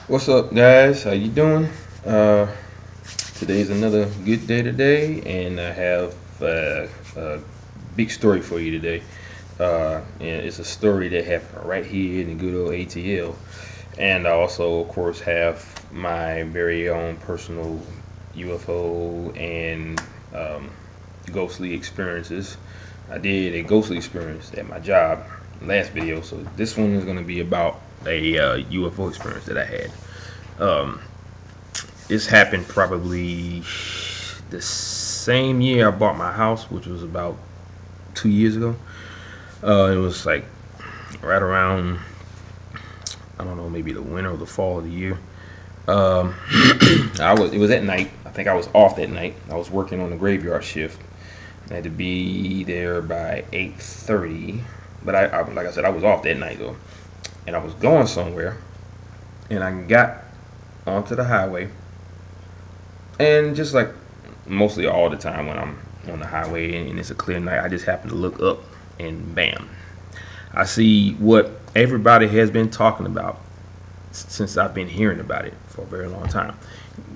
What's up, guys? How you doing? Uh, Today's another good day today, and I have a big story for you today. And it's a story that happened right here in the good old ATL, and I also, of course, have my very own personal UFO and ghostly experiences. I did a ghostly experience at my job last video, so this one is going to be about a UFO experience that I had. Um, this happened probably the same year I bought my house, which was about 2 years ago. It was like right around, I don't know, maybe the winter or the fall of the year. It was at night. I think I was off that night. I was working on the graveyard shift. I had to be there by 8:30, but I like I said, I was off that night though, and I was going somewhere, and I got onto the highway, and just like mostly all the time when I'm on the highway and it's a clear night, I just happen to look up, and bam, I see what everybody has been talking about since I've been hearing about it for a very long time.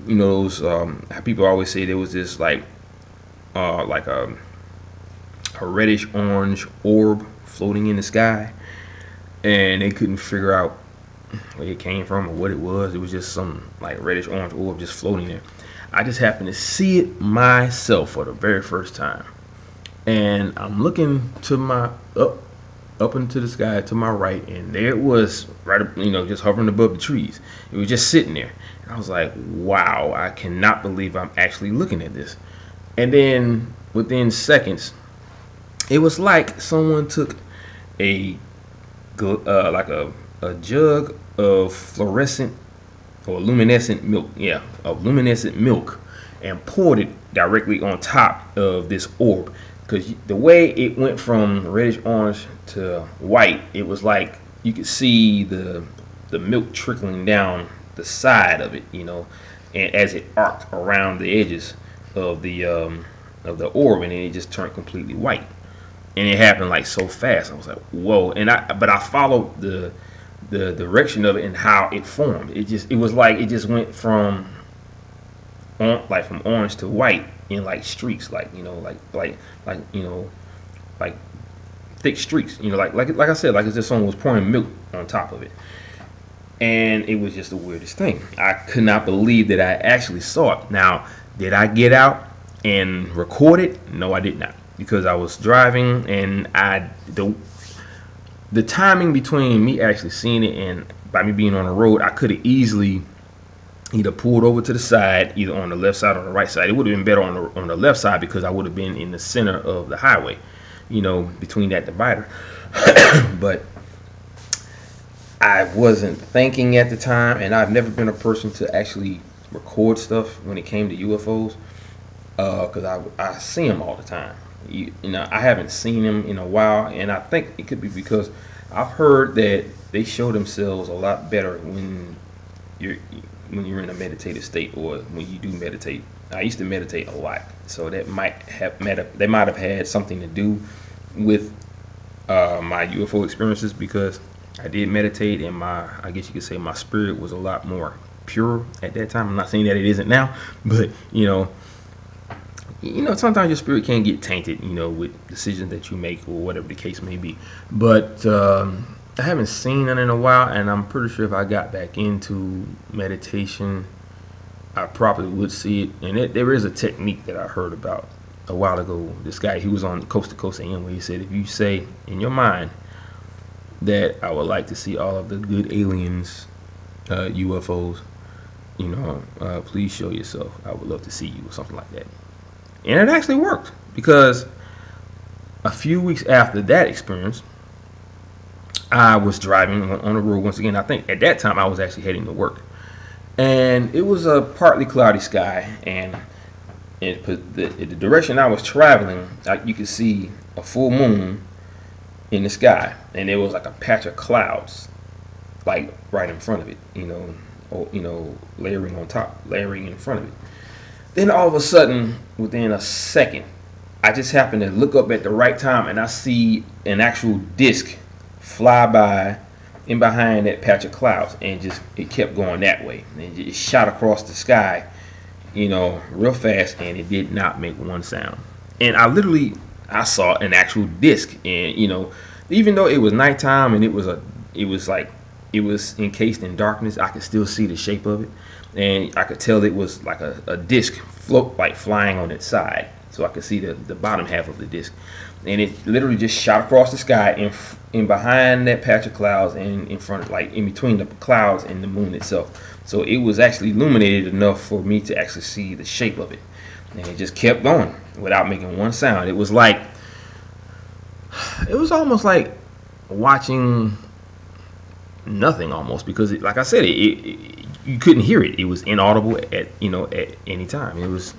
You know, those people always say there was this like a reddish orange orb floating in the sky, and they couldn't figure out where it came from or what it was. It was just some like reddish orange orb just floating there. I just happened to see it myself for the very first time, and I'm looking to my up into the sky to my right, and there it was, right up, just hovering above the trees. It was just sitting there, and I was like, wow, I cannot believe I'm actually looking at this. And then within seconds, it was like someone took a like a jug of fluorescent or luminescent milk, of luminescent milk, and poured it directly on top of this orb. Because the way it went from reddish orange to white, it was like you could see the milk trickling down the side of it, and as it arced around the edges of the orb, and then it just turned completely white. And it happened like so fast. I was like, whoa. But I followed the direction of it and how it formed. It was like it just went from orange to white in like streaks, like thick streaks, like I said, like as if someone was pouring milk on top of it. And it was just the weirdest thing. I could not believe that I actually saw it. Now, did I get out and record it? No, I did not, because I was driving, and the timing between me actually seeing it and by me being on the road, I could have easily either pulled over to the side, either on the left side or the right side. It would have been better on the left side, because I would have been in the center of the highway, between that divider. But I wasn't thinking at the time, and I've never been a person to actually record stuff when it came to UFOs, because I see them all the time. I haven't seen them in a while, and I think it could be because I've heard that they show themselves a lot better when you're in a meditative state, or when you do meditate. I used to meditate a lot, so that might have had something to do with my UFO experiences, because I did meditate, and I guess you could say my spirit was a lot more pure at that time. I'm not saying that it isn't now, but sometimes your spirit can get tainted, with decisions that you make or whatever the case may be. But I haven't seen it in a while, and I'm pretty sure if I got back into meditation, I probably would see it. And there is a technique that I heard about a while ago. This guy, he was on Coast to Coast AM, where he said, if you say in your mind that I would like to see all of the good aliens, UFOs, please show yourself. I would love to see you, or something like that. And it actually worked, because a few weeks after that experience, I was driving on the road once again. I think at that time I was actually heading to work, and it was a partly cloudy sky, and the direction I was traveling, you could see a full moon in the sky, and there was like a patch of clouds like right in front of it, layering on top, layering in front of it. Then all of a sudden, within a second, I just happen to look up at the right time, and I see an actual disc fly by in behind that patch of clouds, and just it kept going that way, and it shot across the sky, real fast, and it did not make one sound. And I saw an actual disc, and even though it was nighttime and it was encased in darkness, I could still see the shape of it, and I could tell it was like a disc flying on its side, so I could see the bottom half of the disc. And it literally just shot across the sky in behind that patch of clouds, and in front of, in between the clouds and the moon itself. So it was actually illuminated enough for me to actually see the shape of it. And it just kept going without making one sound. It was almost like watching nothing almost, because like I said, you couldn't hear it. It was inaudible at any time. It was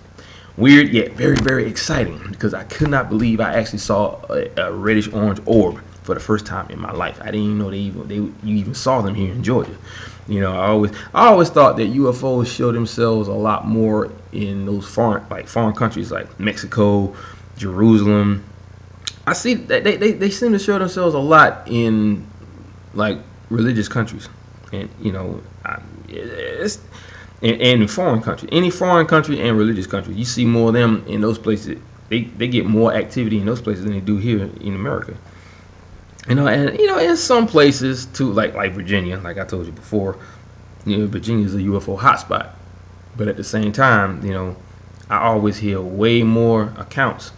weird yet very, very exciting, because I could not believe I actually saw a reddish orange orb for the first time in my life. I didn't even know you even saw them here in Georgia. I always thought that UFOs show themselves a lot more in those foreign countries like Mexico, Jerusalem. I see that they seem to show themselves a lot in religious countries, and it's in foreign countries, any foreign country and religious country, you see more of them in those places. They get more activity in those places than they do here in America. And in some places too, like Virginia, like I told you before, Virginia is a UFO hotspot. But at the same time, I always hear way more accounts,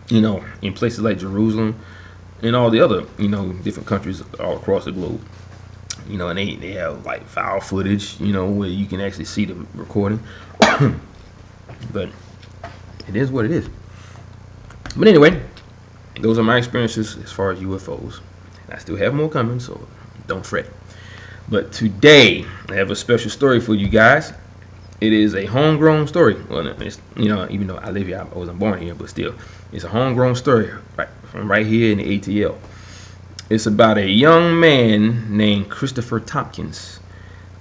in places like Jerusalem and all the other, different countries all across the globe. And they have foul footage, where you can actually see the recording. But it is what it is. But anyway, those are my experiences as far as UFOs. I still have more coming, so don't fret. But today, I have a special story for you guys. It is a homegrown story. Well, it's, even though I live here, I wasn't born here, but still, it's a homegrown story from right here in the ATL. It's about a young man named Christopher Thompkins.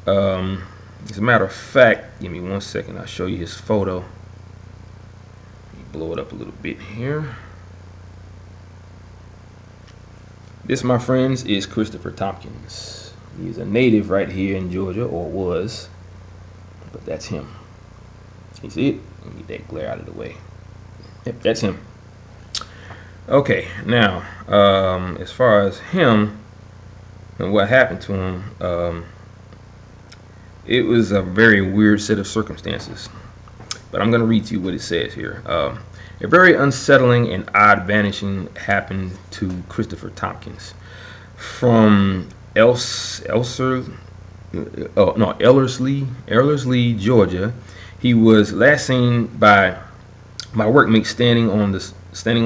As a matter of fact, give me 1 second. I'll show you his photo. Let me blow it up a little bit here. This, my friends, is Christopher Thompkins. He's a native right here in Georgia, or was. But that's him. You see it? Let me get that glare out of the way. Yep, that's him. Okay, now, as far as him and what happened to him, it was a very weird set of circumstances. But I'm going to read to you what it says here. A very unsettling and odd vanishing happened to Christopher Thompkins from Ellerslie, Georgia. He was last seen by my workmate standing on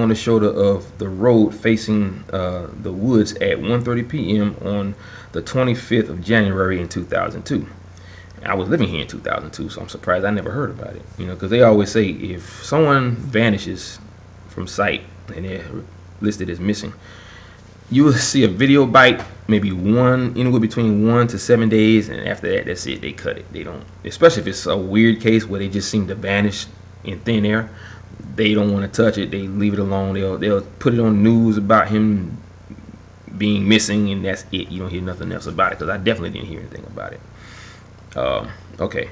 the shoulder of the road facing the woods at 1:30 p.m. on the 25th of January in 2002. I was living here in 2002, so I'm surprised I never heard about it. Because they always say if someone vanishes from sight and they're listed as missing, you will see a video bite, maybe anywhere between 1 to 7 days, and after that, that's it. They cut it. They don't, especially if it's a weird case where they just seem to vanish in thin air. They don't want to touch it. They leave it alone. They'll put it on news about him being missing, and that's it. You don't hear nothing else about it, because I definitely didn't hear anything about it. Okay.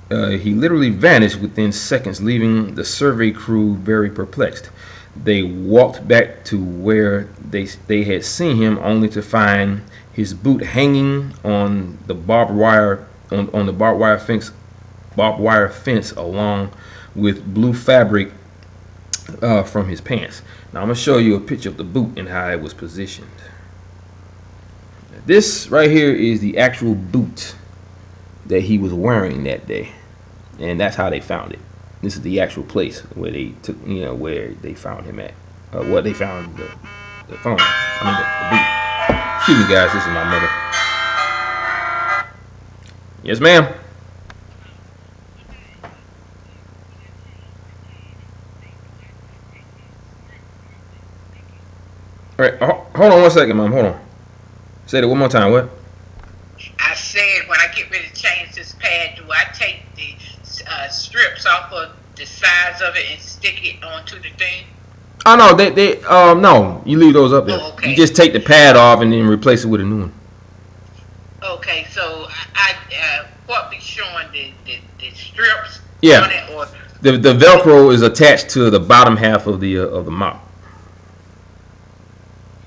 He literally vanished within seconds, leaving the survey crew very perplexed. They walked back to where they had seen him, only to find his boot hanging on the barbed wire fence along with blue fabric from his pants. Now I'm gonna show you a picture of the boot and how it was positioned. This right here is the actual boot that he was wearing that day, and that's how they found it. This is the actual place where they took, where they found him at, where they found the phone. I mean the boot. Excuse me, guys. This is my mother. Yes, ma'am. All right, hold on 1 second, Mom. Hold on. Say that one more time. What? I said when I get ready to change this pad, do I take the strips off of the sides of it and stick it onto the thing? Oh no, they no, you leave those up there. Oh, okay. You just take the pad off and then replace it with a new one. Okay, so what be showing the strips Yeah. on it, or The Velcro is attached to the bottom half of the mop.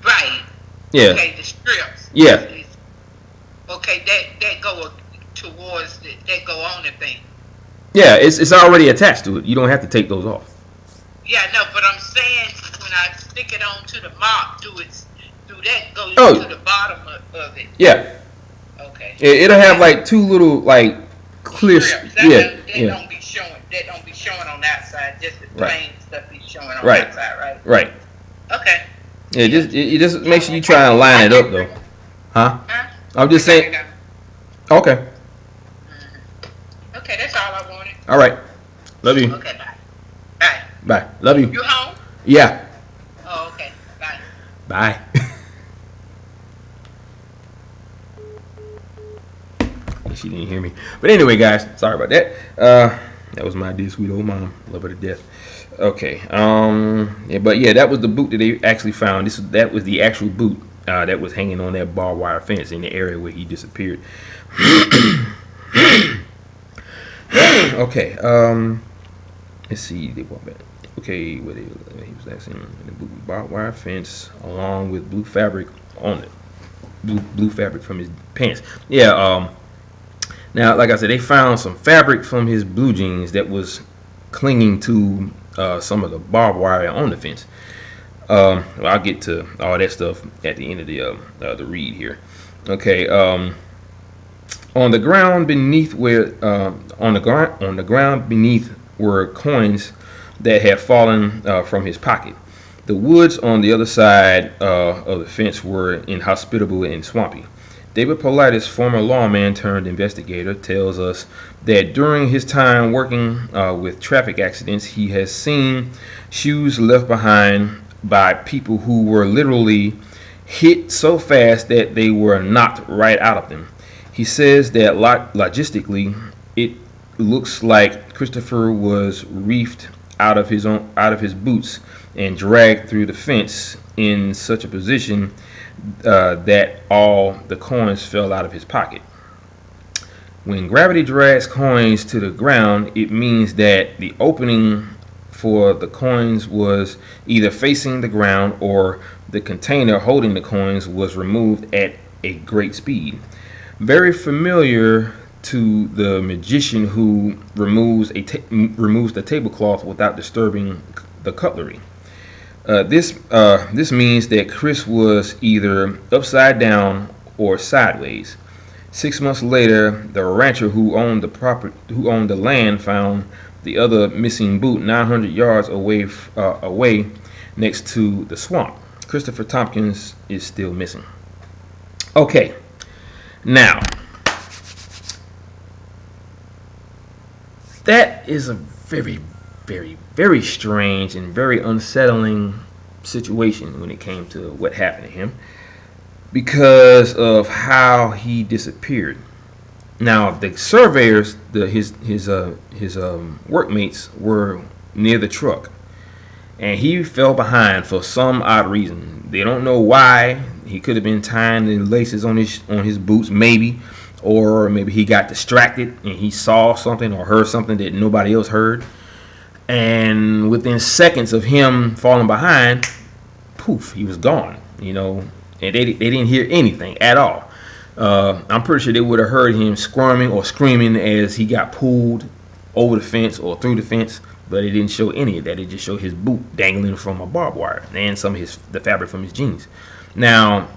right? Yeah. Okay, the strips. Yeah. Okay, that go towards that go on the thing. Yeah, it's already attached to it. You don't have to take those off. Yeah, no, but I'm saying when I stick it onto the mop, do that go to the bottom of it? Yeah. Okay. It'll have like two little like clear. Strips. That Don't be showing. That don't be showing on that side. Just the plain stuff be showing on Right. that side, right? Right. Okay. Yeah, just make sure you try and line it up though. Huh? I'm just saying. Okay. Okay, that's all I wanted. All right. Love you. Okay, bye. Bye. Bye. Love you. You home? Yeah. Oh, okay. Bye. Bye. She didn't hear me. But anyway, guys, sorry about that. That was my dear sweet old mom. Love her to death. Okay. Yeah, but yeah, that was the boot that they actually found. That was the actual boot that was hanging on that barbed wire fence in the area where he disappeared. Okay. Let's see. Okay, he was asking the barbed wire fence along with blue fabric on it. Blue fabric from his pants. Yeah. Now, like I said, they found some fabric from his blue jeans that was clinging to some of the barbed wire on the fence. I'll get to all that stuff at the end of the read here. Okay. On the ground beneath were coins that had fallen from his pocket. The woods on the other side of the fence were inhospitable and swampy. David Paulides, former lawman turned investigator, tells us that during his time working with traffic accidents, he has seen shoes left behind by people who were literally hit so fast that they were knocked right out of them. He says that logistically, it looks like Christoper was reefed out of his boots and dragged through the fence in such a position that all the coins fell out of his pocket. When gravity drags coins to the ground, it means that the opening for the coins was either facing the ground or the container holding the coins was removed at a great speed. Very familiar to the magician who removes the tablecloth without disturbing the cutlery. This means that Chris was either upside down or sideways. 6 months later, the rancher who owned the land found the other missing boot 900 yards away next to the swamp. Christopher Thompkins is still missing. Okay, now that is a very, very, very strange and very unsettling situation when it came to what happened to him because of how he disappeared. Now the surveyors, his workmates were near the truck, and he fell behind for some odd reason. They don't know why. He could have been tying the laces on his boots, maybe, or maybe he got distracted and he saw something or heard something that nobody else heard. And within seconds of him falling behind, poof, he was gone. And they didn't hear anything at all. I'm pretty sure they would have heard him squirming or screaming as he got pulled over the fence or through the fence, but it didn't show any of that. It just showed his boot dangling from a barbed wire and some of the fabric from his jeans. Now,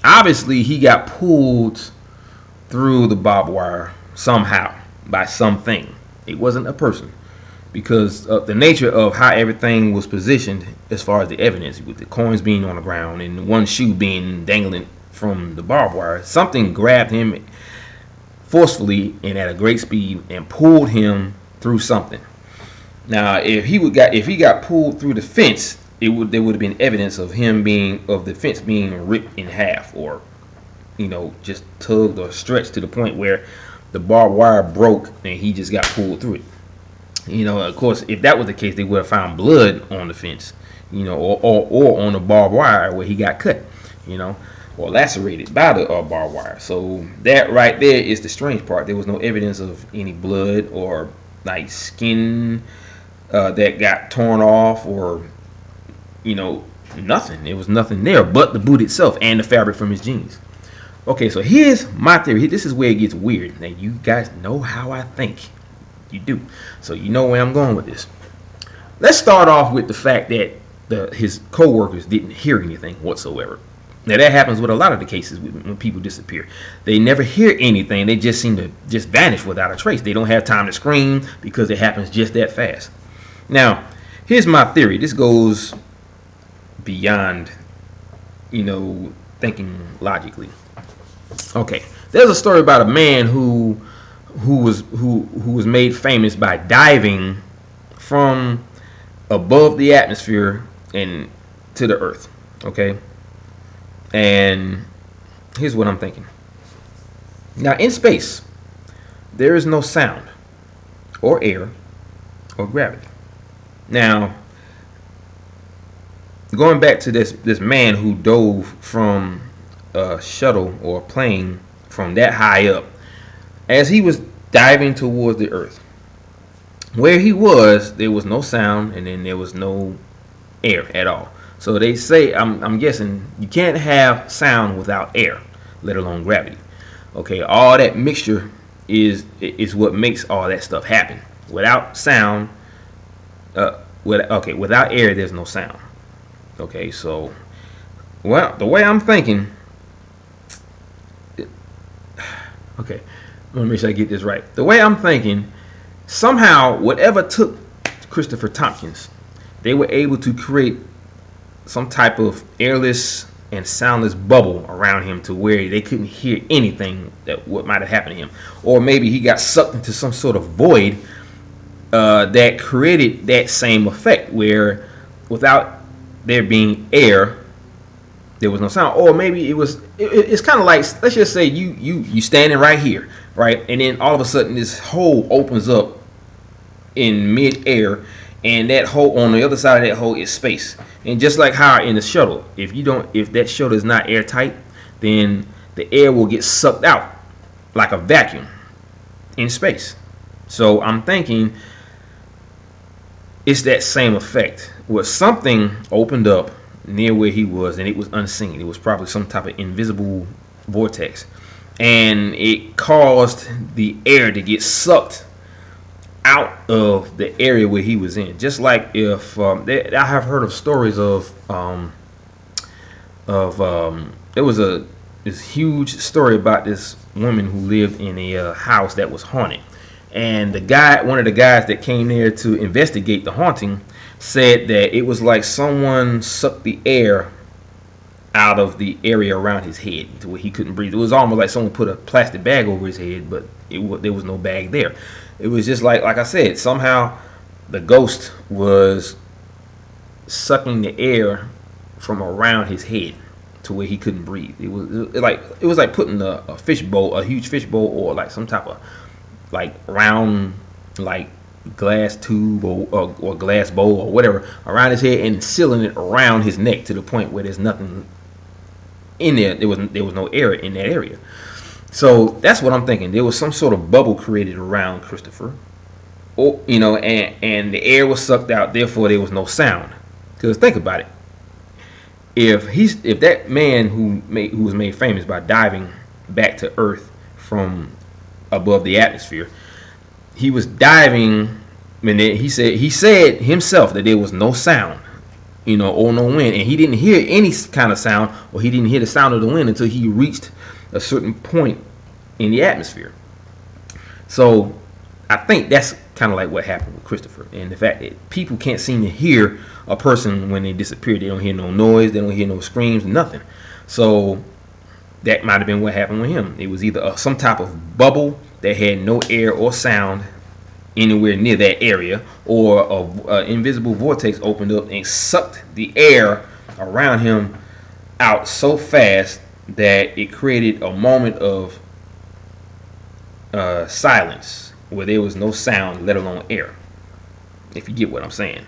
obviously, he got pulled through the barbed wire somehow by something. It wasn't a person, because of the nature of how everything was positioned as far as the evidence, with the coins being on the ground and one shoe being dangling from the barbed wire. Something grabbed him forcefully and at a great speed and pulled him through something. Now, if he got pulled through the fence, there would have been evidence of the fence being ripped in half, or just tugged or stretched to the point where the barbed wire broke and he just got pulled through it. Of course, if that was the case, they would have found blood on the fence, or on the barbed wire where he got cut, or lacerated by the barbed wire. So that right there is the strange part. There was no evidence of any blood or like skin that got torn off, or nothing. There was nothing there but the boot itself and the fabric from his jeans. Okay, so here's my theory. This is where it gets weird. Now, you guys know how I think. You do. So you know where I'm going with this. Let's start off with the fact that his co-workers didn't hear anything whatsoever. Now, that happens with a lot of the cases when people disappear. They never hear anything. They just seem to just vanish without a trace. They don't have time to scream because it happens just that fast. Now, here's my theory. This goes beyond, thinking logically. Okay, there's a story about a man who was made famous by diving from above the atmosphere and to the earth. Okay, and here's what I'm thinking. Now, in space, there is no sound or air or gravity. Now, going back to this man who dove from a shuttle or a plane from that high up, as he was diving towards the earth, where he was, there was no sound, and then there was no air at all. So they say, I'm guessing, you can't have sound without air, let alone gravity. Okay, all that mixture is what makes all that stuff happen. Without sound, without air, there's no sound. Okay, so, well, the way I'm thinking, okay, I want to make sure I get this right. The way I'm thinking, somehow, whatever took Christopher Thompkins, they were able to create some type of airless and soundless bubble around him to where they couldn't hear anything that what might have happened to him. Or maybe he got sucked into some sort of void that created that same effect where without there being air, there was no sound. Or maybe it's kind of like, let's just say you standing right here, right, and then all of a sudden this hole opens up in mid-air, and that hole, on the other side of that hole is space. And just like how in the shuttle, if that shuttle is not airtight, then the air will get sucked out like a vacuum in space. So I'm thinking it's that same effect where something opened up near where he was, and it was unseen. It was probably some type of invisible vortex, and it caused the air to get sucked out of the area where he was in. Just like if I have heard of stories of there was this huge story about this woman who lived in a house that was haunted, and one of the guys that came there to investigate the haunting said that it was like someone sucked the air out of the area around his head to where he couldn't breathe. It was almost like someone put a plastic bag over his head, but there was no bag there. It was just like I said, somehow the ghost was sucking the air from around his head to where he couldn't breathe. It was like putting a huge fish bowl, or like some type of like round like glass tube or glass bowl or whatever around his head and sealing it around his neck to the point where there's nothing in there. There was no air in that area. So that's what I'm thinking. There was some sort of bubble created around Christopher, and the air was sucked out. Therefore, there was no sound. Because think about it. If that man who was made famous by diving back to Earth from above the atmosphere, he was diving, and he said himself that there was no sound, or no wind, and he didn't hear any kind of sound, or he didn't hear the sound of the wind until he reached a certain point in the atmosphere. So I think that's kind of like what happened with Christopher, and the fact that people can't seem to hear a person when they disappear. They don't hear no noise, they don't hear no screams, nothing. So that might have been what happened with him. It was either some type of bubble that had no air or sound anywhere near that area, or an invisible vortex opened up and sucked the air around him out so fast that it created a moment of silence where there was no sound, let alone air. if you get what I'm saying.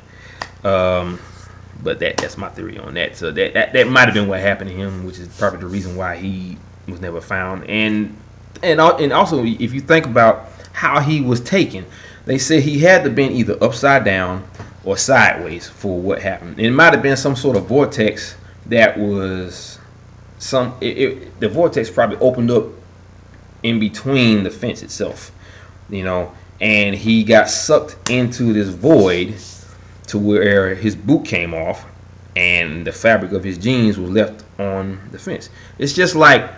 But that's my theory on that. So that might have been what happened to him, which is probably the reason why he was never found. And also, if you think about how he was taken, they said he had to been either upside down or sideways for what happened. And it might have been some sort of vortex that was the vortex probably opened up in between the fence itself, and he got sucked into this void to where his boot came off and the fabric of his jeans was left on the fence. It's just like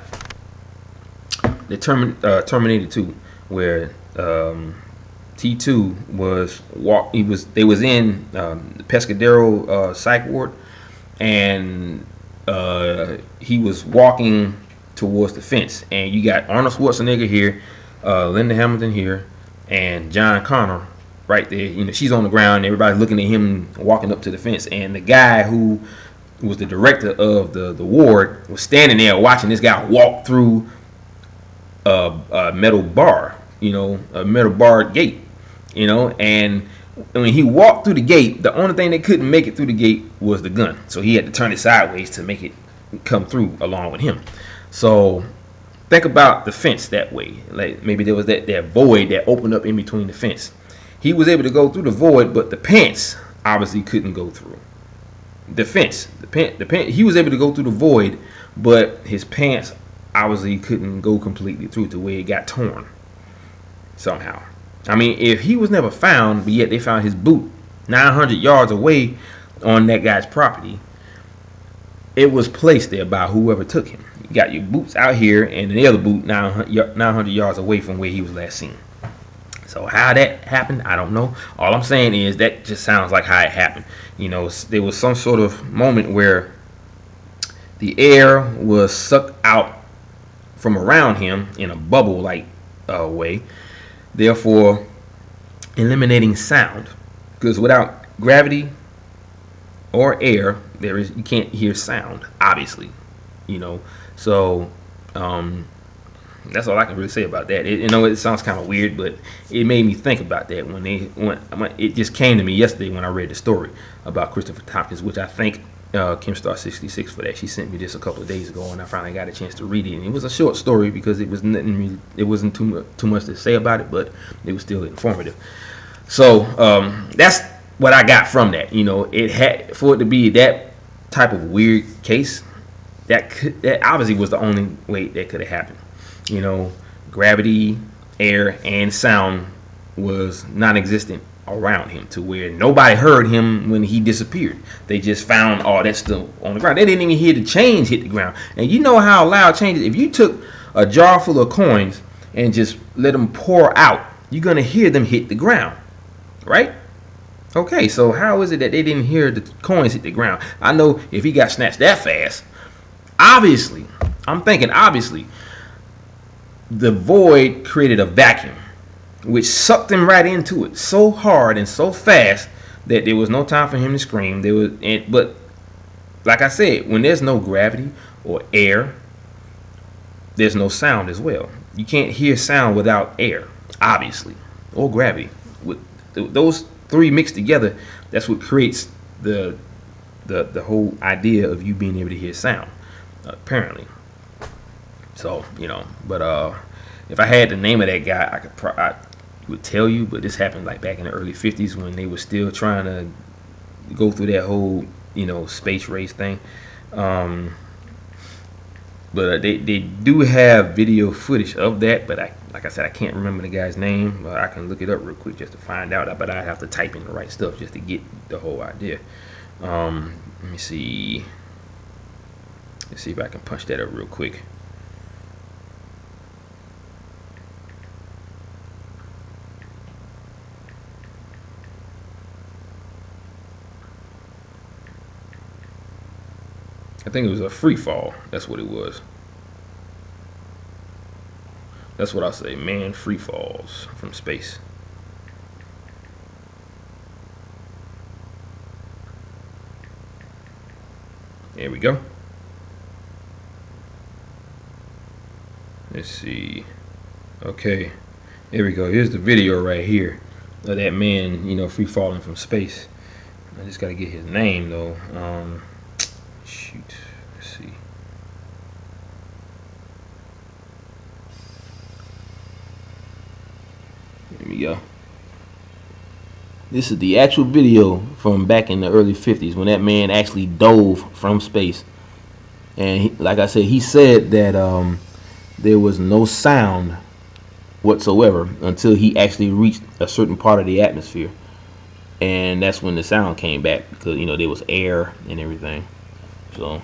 the Terminator 2, where T2 they was in the Pescadero psych ward, and he was walking towards the fence, and you got Arnold Schwarzenegger here, Linda Hamilton here, and John Connor right there. She's on the ground, everybody's looking at him walking up to the fence, and the guy who was the director of the ward was standing there watching this guy walk through a metal bar, a metal barred gate, and when he walked through the gate, the only thing that couldn't make it through the gate was the gun, so he had to turn it sideways to make it come through along with him. So think about the fence that way. Like maybe there was that void that opened up in between the fence. He was able to go through the void, but the pants obviously couldn't go through the fence. He was able to go through the void, but his pants obviously couldn't go completely through to where it got torn somehow. I mean, if he was never found, but yet they found his boot 900 yards away on that guy's property, it was placed there by whoever took him. You got your boots out here and the other boot 900 yards away from where he was last seen. So how that happened, I don't know. All I'm saying is that just sounds like how it happened. There was some sort of moment where the air was sucked out from around him in a bubble-like way, therefore eliminating sound. Because without gravity or air, you can't hear sound, obviously. So that's all I can really say about that. It sounds kind of weird, but it made me think about that when it just came to me yesterday when I read the story about Christopher Thompkins, which I thank Kimstar66 for that. She sent me this a couple of days ago, and I finally got a chance to read it. And it was a short story because it was nothing. It wasn't too much to say about it, but it was still informative. So that's what I got from that. It had, for it to be that type of weird case, that obviously was the only way that could have happened. Gravity, air, and sound was non-existent around him to where nobody heard him when he disappeared. They just found all that stuff on the ground. They didn't even hear the change hit the ground. And you know how loud change is. If you took a jar full of coins and just let them pour out, you're going to hear them hit the ground, right? Okay, so how is it that they didn't hear the coins hit the ground? I know if he got snatched that fast, obviously, the void created a vacuum, which sucked him right into it so hard and so fast that there was no time for him to scream. But like I said, when there's no gravity or air, there's no sound as well. You can't hear sound without air, obviously, or gravity. With those three mixed together, that's what creates the whole idea of you being able to hear sound, apparently. So, but if I had the name of that guy, I would tell you, but this happened like back in the early 50s when they were still trying to go through that whole, space race thing. But they do have video footage of that, but like I said, I can't remember the guy's name. I can look it up real quick just to find out, but I'd have to type in the right stuff just to get the whole idea. Let me see. Let's see if I can punch that up real quick. I think it was a free fall. That's what it was. That's what I say. Man, free falls from space. There we go. Let's see. Okay. Here we go. Here's the video right here of that man, free falling from space. I just gotta get his name though. Shoot, let's see. There we go. This is the actual video from back in the early 50s when that man actually dove from space. And like I said, he said that there was no sound whatsoever until he actually reached a certain part of the atmosphere. And that's when the sound came back, because there was air and everything. So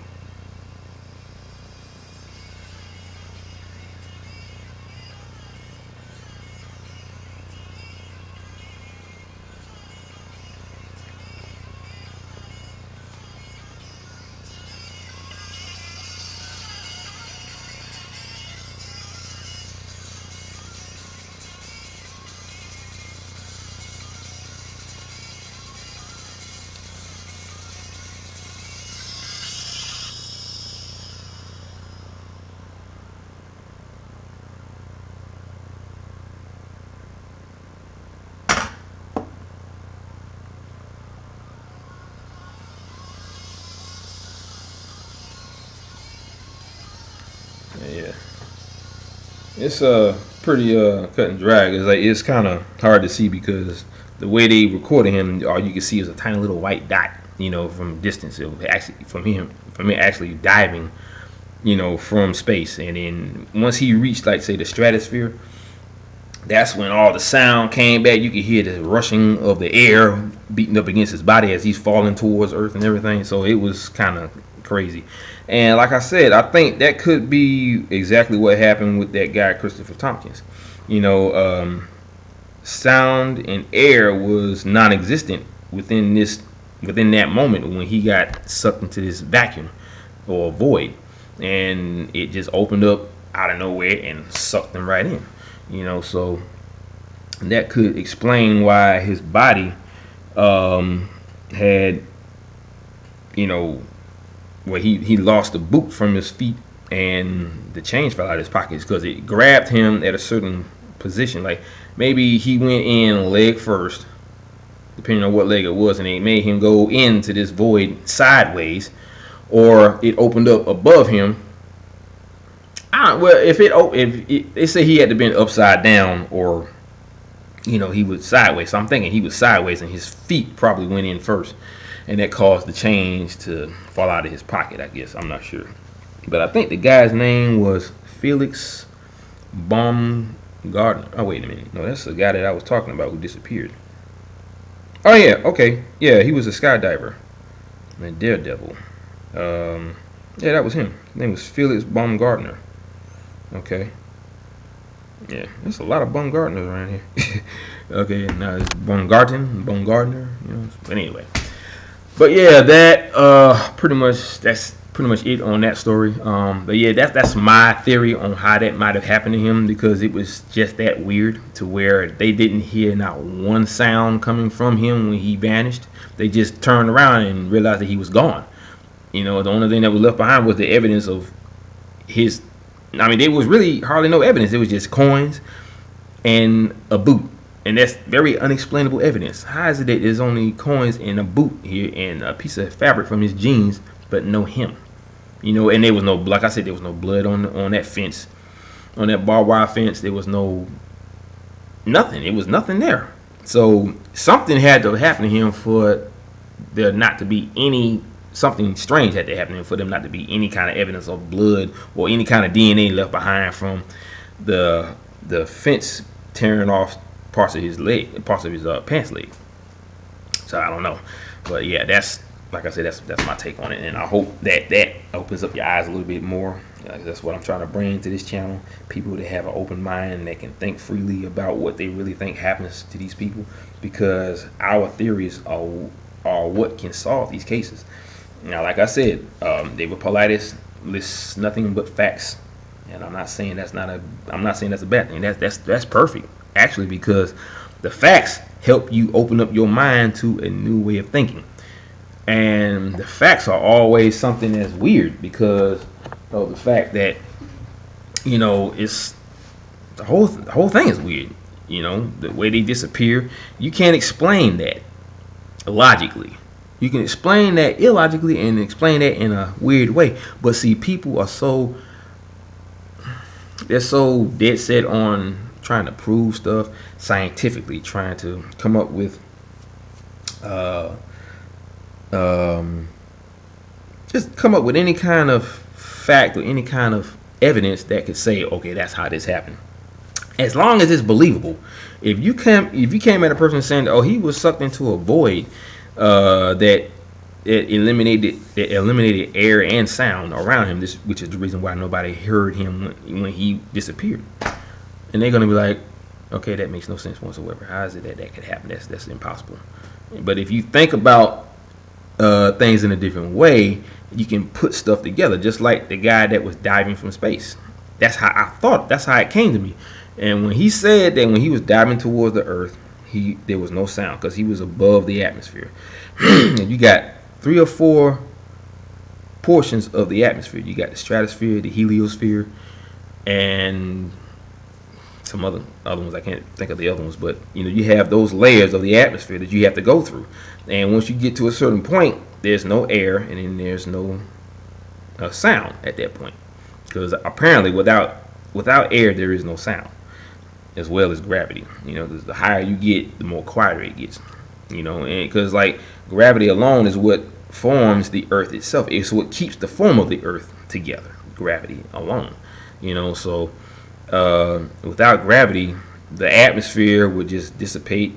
yeah, it's pretty cut and drag. It's kind of hard to see because the way they recorded him, all you can see is a tiny little white dot, from distance. It was actually from him actually diving, from space. And then once he reached, like, say, the stratosphere, that's when all the sound came back. You could hear the rushing of the air beating up against his body as he's falling towards Earth and everything. So it was kind of crazy. And like I said, I think that could be exactly what happened with that guy Christopher Thompkins. Sound and air was non-existent within that moment when he got sucked into this vacuum or void, and it just opened up out of nowhere and sucked him right in. So that could explain why his body had, where he lost the boot from his feet and the change fell out of his pockets, because it grabbed him at a certain position. Like maybe he went in leg first, depending on what leg it was, and it made him go into this void sideways, or it opened up above him. If they say he had to been upside down, or he was sideways, so I'm thinking he was sideways and his feet probably went in first, and that caused the change to fall out of his pocket, I guess. I'm not sure, but I think the guy's name was Felix Baumgartner. Oh, wait a minute, no, that's the guy that I was talking about who disappeared. Oh yeah, okay, yeah, he was a skydiver and daredevil. Yeah, that was him. His name was Felix Baumgartner. Okay. Yeah, there's a lot of Baumgartners around here. Okay, now it's Baumgartner, But anyway. But yeah, that's pretty much it on that story. But yeah, that's my theory on how that might have happened to him, because it was just that weird to where they didn't hear not one sound coming from him when he vanished. They just turned around and realized that he was gone. The only thing that was left behind was the evidence of his. There was really hardly no evidence. It was just coins and a boot. And that's very unexplainable evidence. How is it that there's only coins and a boot here and a piece of fabric from his jeans, but no him? And there was no, like I said, there was no blood on that fence, on that barbed wire fence. There was nothing. It was nothing there. So something had to happen to him for there not to be something strange had to happen to him for them not to be any kind of evidence of blood or any kind of DNA left behind from the fence tearing off parts of his pants leg. So I don't know, but yeah, that's, like I said, that's my take on it, and I hope that opens up your eyes a little bit more. That's what I'm trying to bring to this channel. People that have an open mind and that can think freely about what they really think happens to these people, because our theories are what can solve these cases. Now, like I said, David Paulides lists nothing but facts, and I'm not saying that's a bad thing. That's perfect, actually, because the facts help you open up your mind to a new way of thinking. And the facts are always something that's weird because of the fact that it's the whole thing is weird. You know, the way they disappear, you can't explain that logically. You can explain that illogically and explain that in a weird way. But see, people are they're so dead set on trying to prove stuff scientifically, trying to come up with just come up with any kind of fact or any kind of evidence that could say, okay, that's how this happened. As long as it's believable. If you came at a person saying, oh, he was sucked into a void that eliminated air and sound around him, which is the reason why nobody heard him when he disappeared, and they're gonna be like, okay, that makes no sense whatsoever. How is it that could happen? That's impossible. But if you think about things in a different way, you can put stuff together, just like the guy that was diving from space. That's how I thought. That's how it came to me. And when he said that when he was diving towards the Earth, there was no sound because he was above the atmosphere. And you got 3 or 4 portions of the atmosphere. You got the stratosphere, the heliosphere, and some other ones. I can't think of the other ones, but you know, you have those layers of the atmosphere that you have to go through. And once you get to a certain point, there's no air, and then there's no sound at that point, because apparently without air there is no sound, as well as gravity. You know, the higher you get, the more quieter it gets. You know, and because like gravity alone is what forms the Earth itself. It's what keeps the form of the Earth together. Gravity alone. You know, so without gravity, the atmosphere would just dissipate,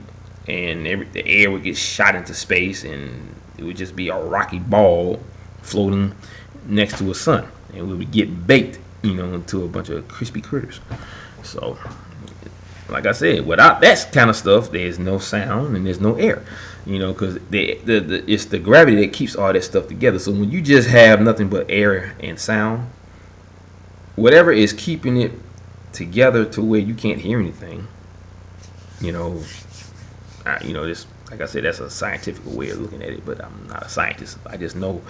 and the air would get shot into space, and it would just be a rocky ball floating next to a sun, and we would get baked, you know, into a bunch of crispy critters. So, like I said, without that kind of stuff, there's no sound and there's no air, you know, because it's the gravity that keeps all that stuff together. So when you just have nothing but air and sound, whatever is keeping it together to where you can't hear anything, you know, this, like I said, that's a scientific way of looking at it, but I'm not a scientist. I just know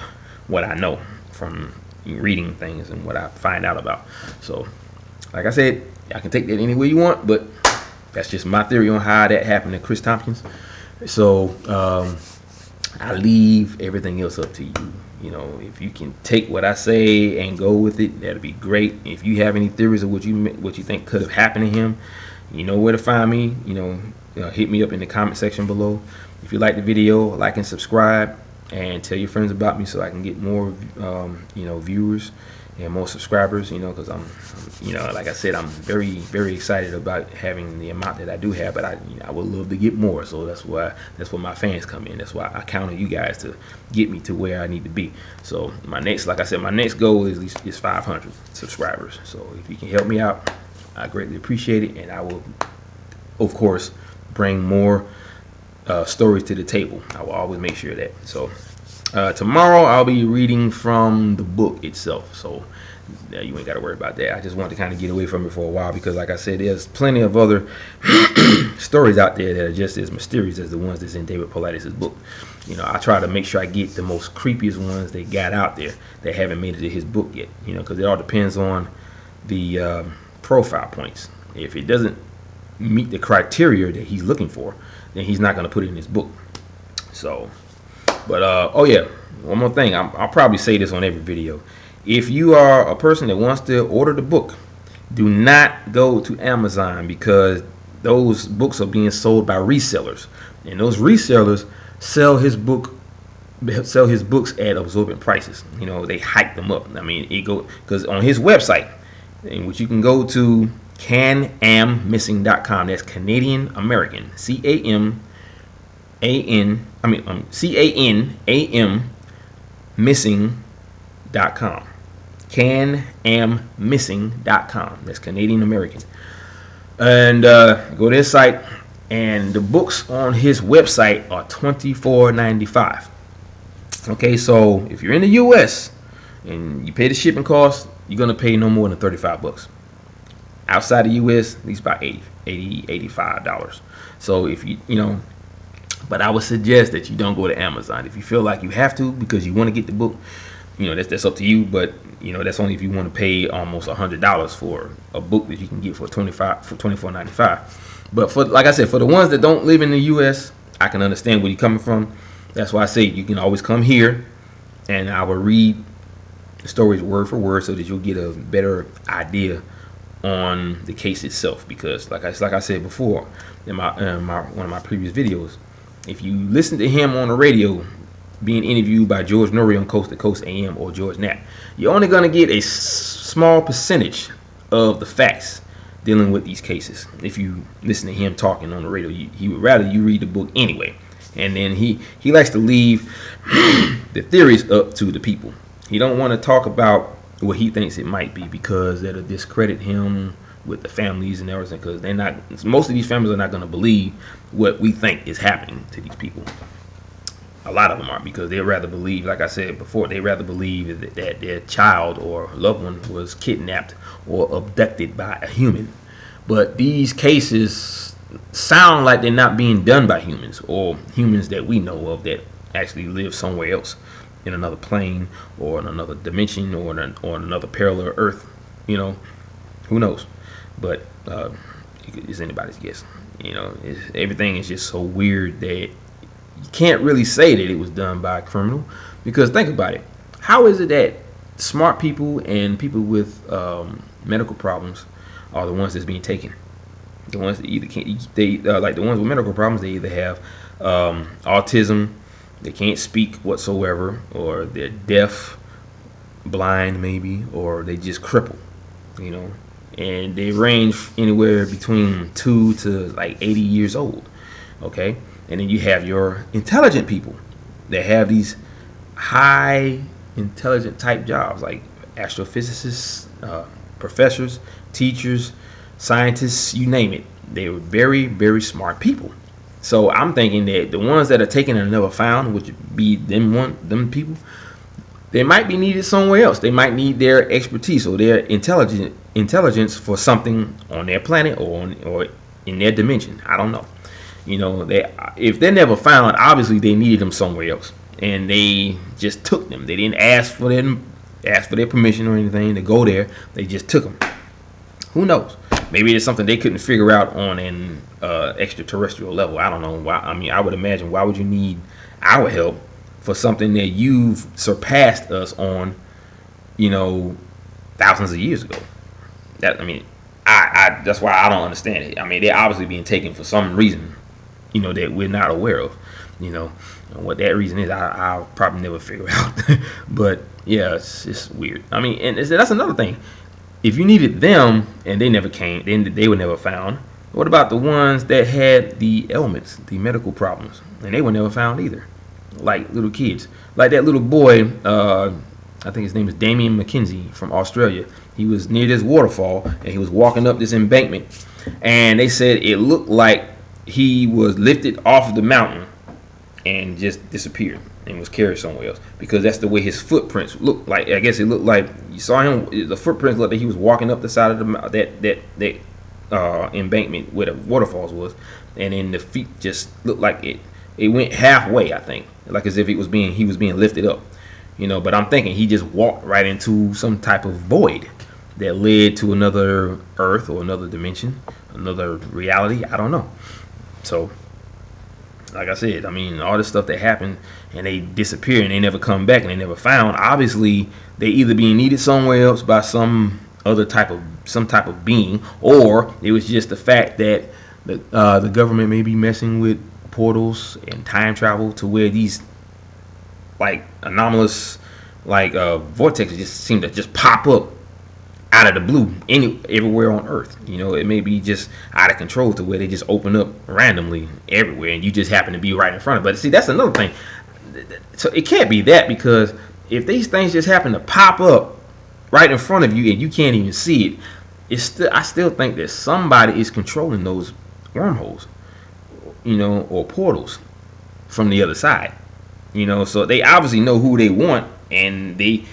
what I know from reading things and what I find out about. So, like I said, I can take that any way you want, but that's just my theory on how that happened to Chris Thompkins. So, I leave everything else up to you. You know, if you can take what I say and go with it, that'd be great. If you have any theories of what you think could have happened to him, you know where to find me. You know, hit me up in the comment section below. If you like the video, like and subscribe, and tell your friends about me so I can get more, viewers and more subscribers. You know, because I'm, like I said, I'm very, very excited about having the amount that I do have, but I would love to get more. So that's where my fans come in. That's why I count on you guys to get me to where I need to be. So my next goal is 500 subscribers. So if you can help me out, I greatly appreciate it, and I will, of course, bring more stories to the table. I will always make sure of that. So tomorrow I'll be reading from the book itself, so you ain't got to worry about that. I just want to kind of get away from it for a while because, like I said, there's plenty of other stories out there that are just as mysterious as the ones that's in David Paulides' book. You know, I try to make sure I get the most creepiest ones they got out there that haven't made it to his book yet. You know, because it all depends on the profile points. If it doesn't meet the criteria that he's looking for, then he's not going to put it in his book. So, but oh yeah, one more thing. I'll probably say this on every video. If you are a person that wants to order the book, do not go to Amazon, because those books are being sold by resellers, and those resellers sell his books at absorbent prices. You know, they hike them up. I mean, because on his website, in which you can go to CanAmMissing.com. That's Canadian American. CanAm Missing.com. CanAmMissing.com. That's Canadian American. And go to his site, and the books on his website are $24.95. Okay, so if you're in the U.S. and you pay the shipping costs, you're gonna pay no more than $35. Outside the U.S., at least about $85. So if but I would suggest that you don't go to Amazon. If you feel like you have to because you want to get the book, You know, that's up to you, but you know, that's only if you want to pay almost $100 for a book that you can get for $24.95. But for, like I said, for the ones that don't live in the U.S., I can understand where you're coming from. That's why I say you can always come here, and I will read the stories word for word so that you'll get a better idea on the case itself. Because like I said before in my one of my previous videos, if you listen to him on the radio being interviewed by George Norrie on Coast to Coast AM or George Knapp, you're only going to get a small percentage of the facts dealing with these cases. If you listen to him talking on the radio, he would rather you read the book anyway. And then he likes to leave the theories up to the people. He don't want to talk about what he thinks it might be, because that'll discredit him with the families and everything, because they're not, most of these families are not going to believe what we think is happening to these people. A lot of them are, because they rather believe, like I said before, they rather believe that their child or loved one was kidnapped or abducted by a human. But these cases sound like they're not being done by humans, or humans that we know of that actually live somewhere else, in another plane or in another dimension or in another parallel Earth. You know, who knows? But it's anybody's guess. You know, everything is just so weird that you can't really say that it was done by a criminal, because think about it. How is it that smart people and people with medical problems are the ones that's being taken? The ones that either can't, like the ones with medical problems, they either have autism, they can't speak whatsoever, or they're deaf, blind maybe, or they just cripple, you know, and they range anywhere between 2 to like 80 years old. Okay. And then you have your intelligent people that have these high intelligent type jobs, like astrophysicists, professors, teachers, scientists, you name it. They were very, very smart people. So I'm thinking that the ones that are taken and never found, which would be them people, they might be needed somewhere else. They might need their expertise or their intelligence for something on their planet or in their dimension. I don't know. You know, if they're never found, obviously they needed them somewhere else, and they just took them. They didn't ask for their permission or anything to go there. They just took them. Who knows? Maybe it's something they couldn't figure out on an extraterrestrial level. I don't know. Why? I mean, I would imagine, why would you need our help for something that you've surpassed us on, you know, thousands of years ago? That, I mean, I that's why I don't understand it. I mean, they're obviously being taken for some reason, you know, that we're not aware of. You know, and what that reason is, I'll probably never figure out. But yeah, it's just weird. I mean, and that's another thing. If you needed them and they never came, then they were never found. What about the ones that had the ailments, the medical problems, and they were never found either? Like little kids, like that little boy. I think his name is Damien McKenzie from Australia. He was near this waterfall and he was walking up this embankment, and they said it looked like he was lifted off the mountain and just disappeared and was carried somewhere else, because that's the way his footprints looked like. I guess it looked like you saw him. The footprints looked like he was walking up the side of that embankment where the waterfalls was, and then the feet just looked like it went halfway. I think, like as if he was being lifted up, you know. But I'm thinking he just walked right into some type of void that led to another Earth or another dimension, another reality. I don't know. So, like I said, I mean, all this stuff that happened and they disappear and they never come back and they never found, obviously they either being needed somewhere else by some type of being, or it was just the fact that the government may be messing with portals and time travel to where these like anomalous like vortexes just seem to just pop up out of the blue everywhere on Earth. You know, it may be just out of control to where they just open up randomly everywhere and you just happen to be right in front of it. But see, that's another thing. So it can't be that, because if these things just happen to pop up right in front of you and you can't even see it, I still think that somebody is controlling those wormholes, you know, or portals from the other side. You know, so they obviously know who they want, and they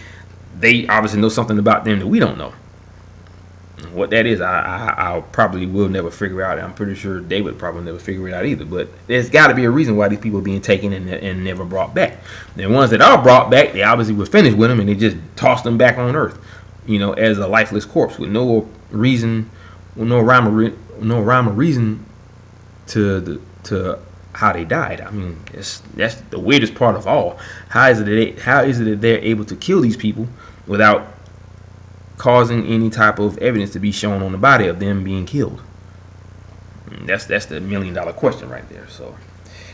obviously know something about them that we don't know. What that is, I probably will never figure out. I'm pretty sure David probably never figure it out either. But there's got to be a reason why these people are being taken and never brought back. The ones that are brought back, they obviously were finished with them, and they just tossed them back on Earth, as a lifeless corpse with no reason, no rhyme or reason to how they died. I mean, that's the weirdest part of all. How is it that they're able to kill these people without causing any type of evidence to be shown on the body of them being killed? That's the $1 million question right there. So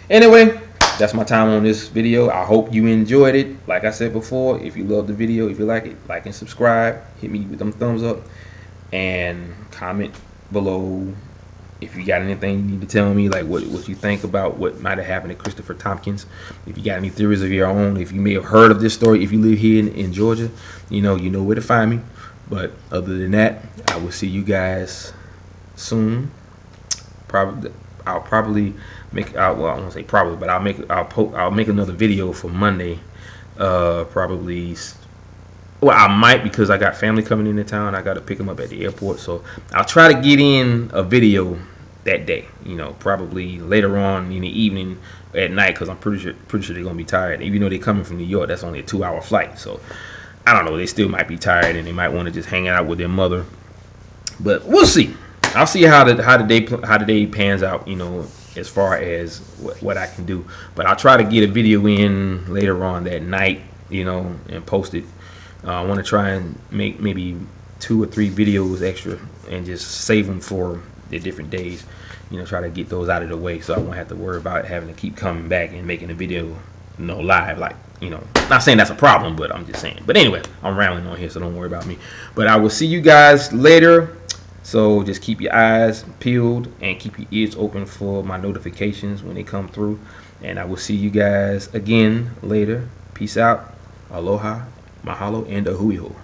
anyway, that's my time on this video. I hope you enjoyed it. Like I said before, if you love the video, if you like it, like and subscribe. Hit me with them thumbs up and comment below if you got anything you need to tell me, like what you think about what might have happened to Christopher Thompkins. If you got any theories of your own, if you may have heard of this story, if you live here in Georgia, you know where to find me. But other than that, I will see you guys soon. I'll probably make well, I won't say probably, but I'll make another video for Monday. Probably. Well, I might, because I got family coming into town. I got to pick them up at the airport, so I'll try to get in a video that day. Probably later on in the evening, at night, because I'm pretty sure they're gonna be tired. Even though they're coming from New York, that's only a 2-hour flight, so I don't know. They still might be tired, and they might want to just hang out with their mother. But we'll see. I'll see how the day pans out. As far as what I can do. But I'll try to get a video in later on that night. And post it. I want to try and make maybe 2 or 3 videos extra and just save them for the different days. Try to get those out of the way so I won't have to worry about having to keep coming back and making a video live. Like, not saying that's a problem, but I'm just saying. But anyway, I'm rambling on here, so don't worry about me. But I will see you guys later. So just keep your eyes peeled and keep your ears open for my notifications when they come through. And I will see you guys again later. Peace out. Aloha, mahalo, and ahuiho.